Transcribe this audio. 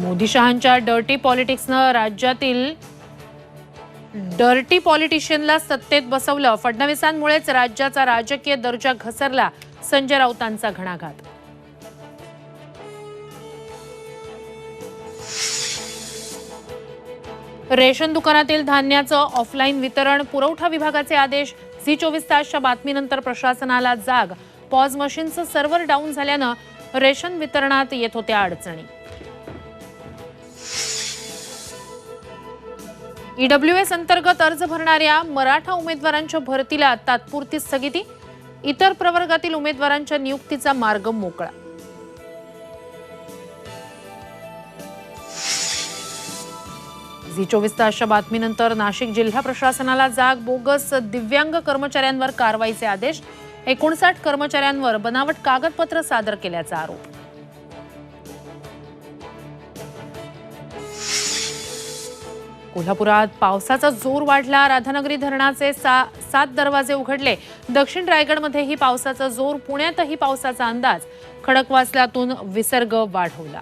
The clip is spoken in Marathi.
मोदी शहांच्या डर्टी पॉलिटिक्सनं राज्यातील डर्टी पॉलिटिशियनला सत्तेत बसवलं. फडणवीसांमुळेच राज्याचा राजकीय दर्जा घसरला. संजय राऊतांचा घणाघात. रेशन दुकानातील धान्याचं ऑफलाईन वितरण, पुरवठा विभागाचे आदेश. झी24 तासच्या बातमीनंतर प्रशासनाला जाग. पॉज मशीनचं सर्व्हर डाऊन झाल्यानं रेशन वितरणात येत होत्या अडचणी. ईडब्ल्यूएस अंतर्गत अर्ज भरणाऱ्या मराठा उमेदवारांच्या भरतीला तात्पुरती स्थगिती. इतर प्रवर्गातील उमेदवारांच्या नियुक्तीचा मार्ग मोकळा. झी24 तासच्या बातमीनंतर नाशिक जिल्हा प्रशासनाला जाग. बोगस दिव्यांग कर्मचाऱ्यांवर कारवाईचे आदेश. 59 कर्मचाऱ्यांवर बनावट कागदपत्र सादर केल्याचा आरोप. कोल्हापुरात पावसाचा जोर वाढला. राधानगरी धरणाचे 7 दरवाजे उघडले. दक्षिण रायगडमध्येही पावसाचा जोर. पुण्यातही पावसाचा अंदाज. खडकवासल्यातून विसर्ग वाढवला.